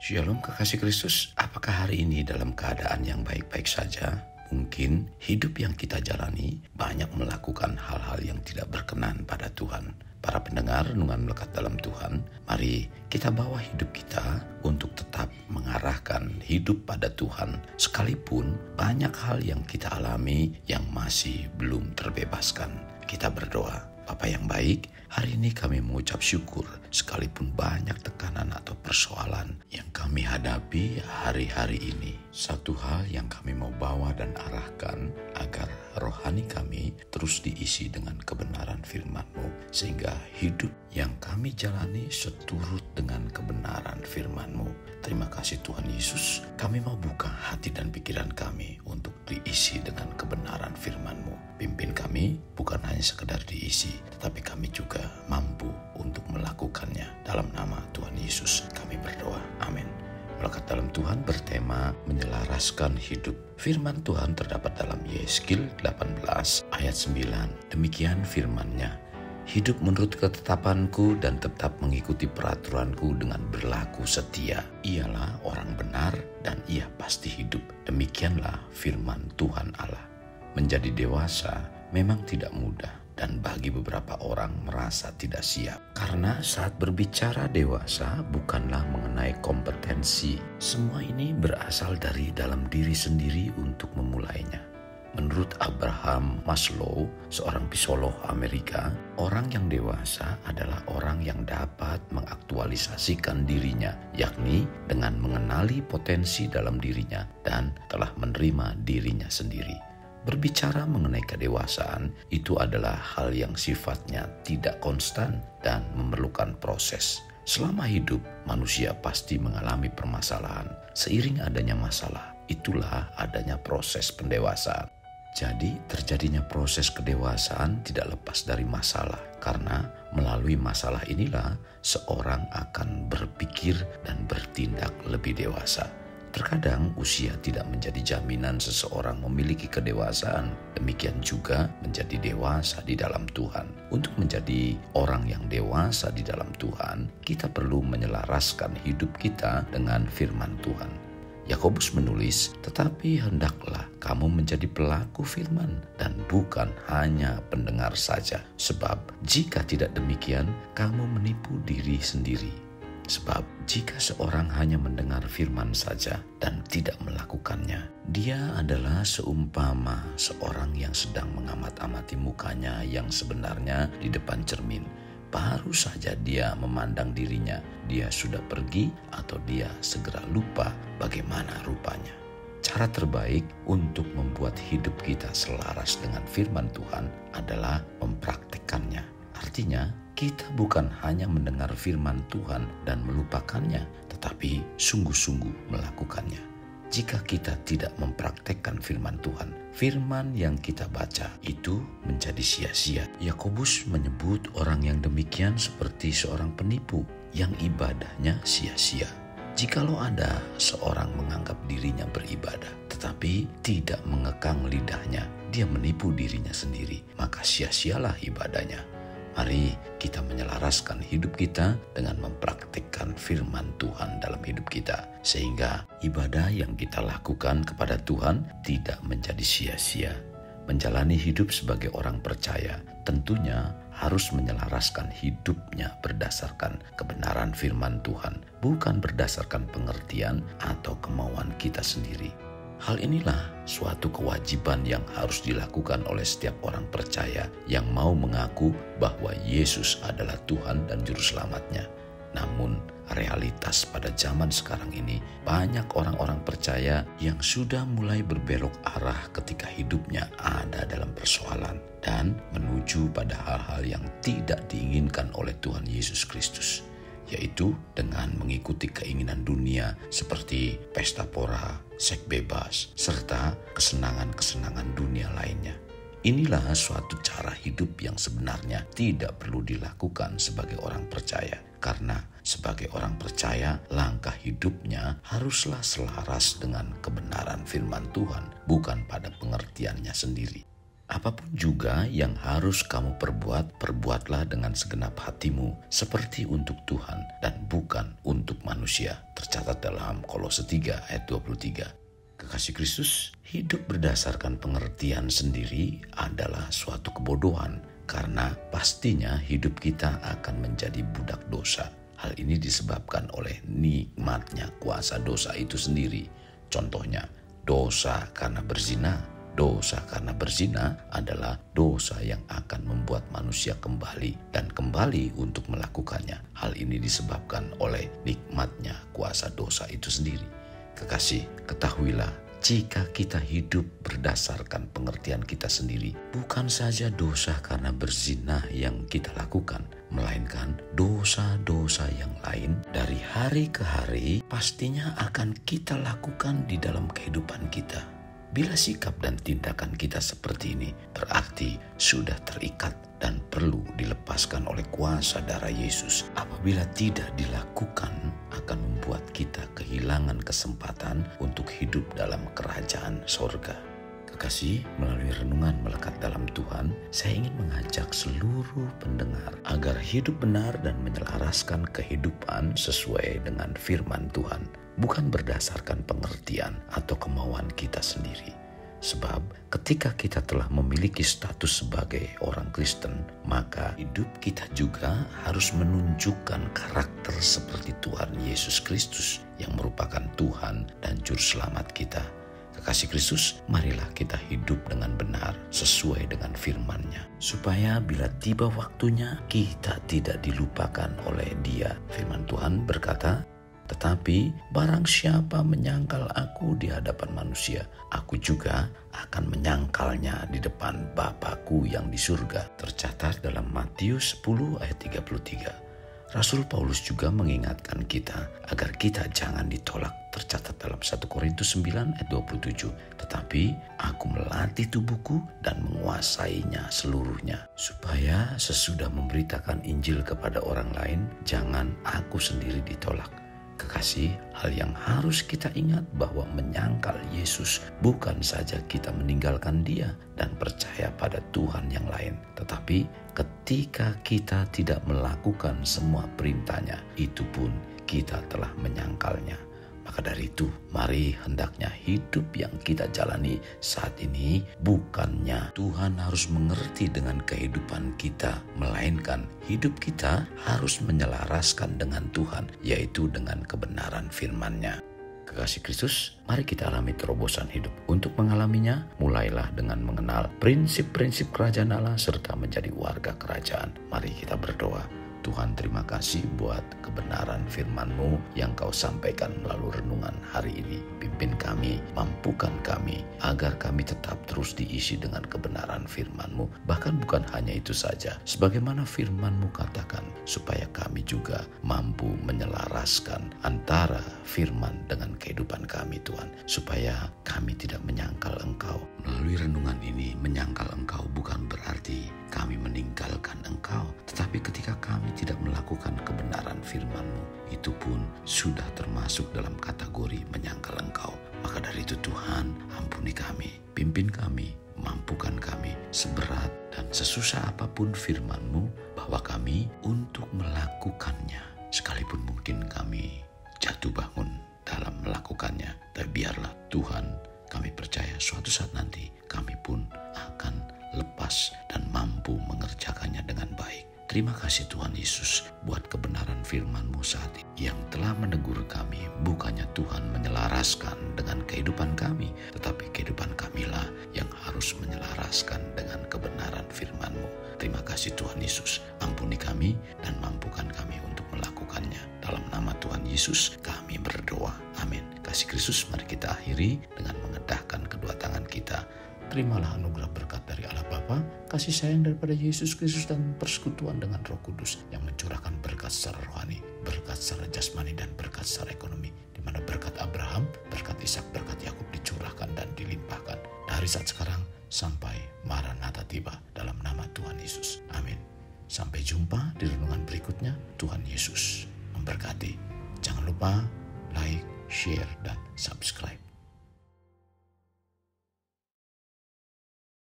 Shalom kekasih Kristus, apakah hari ini dalam keadaan yang baik-baik saja? Mungkin hidup yang kita jalani banyak melakukan hal-hal yang tidak berkenan pada Tuhan. Para pendengar renungan melekat dalam Tuhan, mari kita bawa hidup kita untuk tetap mengarahkan hidup pada Tuhan. Sekalipun banyak hal yang kita alami yang masih belum terbebaskan. Kita berdoa. Bapa yang baik, hari ini kami mengucap syukur sekalipun banyak tekanan atau persoalan yang kami hadapi hari-hari ini. Satu hal yang kami mau bawa dan arahkan agar rohani kami terus diisi dengan kebenaran firman-Mu, sehingga hidup yang kami jalani seturut dengan kebenaran firman-Mu. Terima kasih Tuhan Yesus, kami mau buka hati dan pikiran kami untuk diisi dengan kebenaran firman-Mu. Pimpin kami bukan hanya sekedar diisi, tetapi kami juga mampu untuk melakukannya. Dalam nama Tuhan Yesus kami berdoa, amin. Melekat dalam Tuhan bertema menyelaraskan hidup. Firman Tuhan terdapat dalam Yeskil 18 ayat 9. Demikian firman-Nya, hidup menurut ketetapanku dan tetap mengikuti peraturanku dengan berlaku setia. Ialah orang benar dan ia pasti hidup. Demikianlah firman Tuhan Allah. Menjadi dewasa memang tidak mudah dan bagi beberapa orang merasa tidak siap. Karena saat berbicara dewasa bukanlah mengenai kompetensi. Semua ini berasal dari dalam diri sendiri untuk memulainya. Menurut Abraham Maslow, seorang psikolog Amerika, orang yang dewasa adalah orang yang dapat mengaktualisasikan dirinya, yakni dengan mengenali potensi dalam dirinya dan telah menerima dirinya sendiri. Berbicara mengenai kedewasaan itu adalah hal yang sifatnya tidak konstan dan memerlukan proses. Selama hidup, manusia pasti mengalami permasalahan. Seiring adanya masalah, itulah adanya proses pendewasaan. Jadi terjadinya proses kedewasaan tidak lepas dari masalah, karena melalui masalah inilah seorang akan berpikir dan bertindak lebih dewasa. Terkadang usia tidak menjadi jaminan seseorang memiliki kedewasaan. Demikian juga menjadi dewasa di dalam Tuhan. Untuk menjadi orang yang dewasa di dalam Tuhan, kita perlu menyelaraskan hidup kita dengan firman Tuhan. Yakobus menulis, tetapi hendaklah kamu menjadi pelaku firman dan bukan hanya pendengar saja. Sebab jika tidak demikian, kamu menipu diri sendiri. Sebab jika seorang hanya mendengar firman saja dan tidak melakukannya, dia adalah seumpama seorang yang sedang mengamat-amati mukanya yang sebenarnya di depan cermin. Baru saja dia memandang dirinya, dia sudah pergi atau dia segera lupa bagaimana rupanya. Cara terbaik untuk membuat hidup kita selaras dengan firman Tuhan adalah mempraktikkannya. Artinya, kita bukan hanya mendengar firman Tuhan dan melupakannya, tetapi sungguh-sungguh melakukannya. Jika kita tidak mempraktekkan firman Tuhan, firman yang kita baca itu menjadi sia-sia. Yakobus menyebut orang yang demikian seperti seorang penipu yang ibadahnya sia-sia. Jikalau ada seorang menganggap dirinya beribadah, tetapi tidak mengekang lidahnya, dia menipu dirinya sendiri, maka sia-sialah ibadahnya. Mari kita menyelaraskan hidup kita dengan mempraktikkan firman Tuhan dalam hidup kita, sehingga ibadah yang kita lakukan kepada Tuhan tidak menjadi sia-sia. Menjalani hidup sebagai orang percaya tentunya harus menyelaraskan hidupnya berdasarkan kebenaran firman Tuhan, bukan berdasarkan pengertian atau kemauan kita sendiri. Hal inilah suatu kewajiban yang harus dilakukan oleh setiap orang percaya yang mau mengaku bahwa Yesus adalah Tuhan dan Juru Selamatnya. Namun realitas pada zaman sekarang ini banyak orang-orang percaya yang sudah mulai berbelok arah ketika hidupnya ada dalam persoalan dan menuju pada hal-hal yang tidak diinginkan oleh Tuhan Yesus Kristus, yaitu dengan mengikuti keinginan dunia seperti pesta pora, seks bebas, serta kesenangan-kesenangan dunia lainnya. Inilah suatu cara hidup yang sebenarnya tidak perlu dilakukan sebagai orang percaya. Karena sebagai orang percaya, langkah hidupnya haruslah selaras dengan kebenaran firman Tuhan, bukan pada pengertiannya sendiri. Apapun juga yang harus kamu perbuat, perbuatlah dengan segenap hatimu seperti untuk Tuhan dan bukan untuk manusia. Tercatat dalam Kolose 3 ayat 23. Kekasih Kristus, hidup berdasarkan pengertian sendiri adalah suatu kebodohan karena pastinya hidup kita akan menjadi budak dosa. Hal ini disebabkan oleh nikmatnya kuasa dosa itu sendiri. Contohnya, dosa karena berzina. Dosa karena berzina adalah dosa yang akan membuat manusia kembali dan kembali untuk melakukannya. Hal ini disebabkan oleh nikmatnya kuasa dosa itu sendiri. Kekasih, ketahuilah, jika kita hidup berdasarkan pengertian kita sendiri, bukan saja dosa karena berzina yang kita lakukan, melainkan dosa-dosa yang lain dari hari ke hari pastinya akan kita lakukan di dalam kehidupan kita. Bila sikap dan tindakan kita seperti ini, berarti sudah terikat dan perlu dilepaskan oleh kuasa darah Yesus. Apabila tidak dilakukan, akan membuat kita kehilangan kesempatan untuk hidup dalam kerajaan sorga. Kekasih, melalui renungan melekat dalam Tuhan, saya ingin mengajak seluruh pendengar agar hidup benar dan menyelaraskan kehidupan sesuai dengan firman Tuhan, bukan berdasarkan pengertian atau kemauan kita sendiri. Sebab ketika kita telah memiliki status sebagai orang Kristen, maka hidup kita juga harus menunjukkan karakter seperti Tuhan Yesus Kristus yang merupakan Tuhan dan Juru Selamat kita. Kekasih Kristus, marilah kita hidup dengan benar sesuai dengan firman-Nya, supaya bila tiba waktunya kita tidak dilupakan oleh Dia. Firman Tuhan berkata, "Tetapi barang siapa menyangkal aku di hadapan manusia, aku juga akan menyangkalnya di depan Bapa-Ku yang di surga." Tercatat dalam Matius 10 ayat 33. Rasul Paulus juga mengingatkan kita agar kita jangan ditolak. Tercatat dalam 1 Korintus 9 ayat 27. "Tetapi aku melatih tubuhku dan menguasainya seluruhnya, supaya sesudah memberitakan Injil kepada orang lain, jangan aku sendiri ditolak." Kekasih, hal yang harus kita ingat bahwa menyangkal Yesus bukan saja kita meninggalkan Dia dan percaya pada Tuhan yang lain, tetapi ketika kita tidak melakukan semua perintah-Nya, itu pun kita telah menyangkalnya. Maka dari itu, mari hendaknya hidup yang kita jalani saat ini bukannya Tuhan harus mengerti dengan kehidupan kita, melainkan hidup kita harus menyelaraskan dengan Tuhan, yaitu dengan kebenaran firman-Nya. Kekasih Kristus, mari kita alami terobosan hidup. Untuk mengalaminya, mulailah dengan mengenal prinsip-prinsip kerajaan Allah serta menjadi warga kerajaan. Mari kita berdoa. Tuhan, terima kasih buat kebenaran firman-Mu yang Kau sampaikan melalui renungan hari ini. Pimpin kami, mampukan kami, agar kami tetap terus diisi dengan kebenaran firman-Mu. Bahkan bukan hanya itu saja, sebagaimana firman-Mu katakan, supaya kami juga mampu menyelaraskan antara firman dengan kehidupan kami, Tuhan. Supaya kami tidak menyangkal Engkau. Melalui renungan ini, menyangkal Engkau bukan berarti kami meninggalkan Engkau, tetapi ketika kami tidak melakukan kebenaran firman-Mu, itu pun sudah termasuk dalam kategori menyangkal Engkau. Maka dari itu Tuhan, ampuni kami, pimpin kami, mampukan kami seberat dan sesusah apapun firman-Mu, bahwa kami untuk melakukannya, sekalipun mungkin kami jatuh bangun dalam melakukannya. Tapi biarlah Tuhan, kami percaya suatu saat nanti kami pun akan lepas dan mampu mengerjakannya dengan baik. Terima kasih Tuhan Yesus buat kebenaran firman-Mu saat ini yang telah menegur kami. Bukannya Tuhan menyelaraskan dengan kehidupan kami, tetapi kehidupan kamilah yang harus menyelaraskan dengan kebenaran firman-Mu. Terima kasih Tuhan Yesus. Ampuni kami dan mampukan kami untuk melakukannya. Dalam nama Tuhan Yesus kami berdoa. Amin. Kasih Kristus, mari kita akhiri dengan mengedahkan kedua tangan kita. Terimalah anugerah berkat dari Allah Bapa, kasih sayang daripada Yesus Kristus, dan persekutuan dengan Roh Kudus yang mencurahkan berkat secara rohani, berkat secara jasmani, dan berkat secara ekonomi, di mana berkat Abraham, berkat Ishak, berkat Yakub dicurahkan dan dilimpahkan dari saat sekarang sampai Maranatha tiba, dalam nama Tuhan Yesus. Amin. Sampai jumpa di renungan berikutnya. Tuhan Yesus memberkati. Jangan lupa like, share, dan subscribe.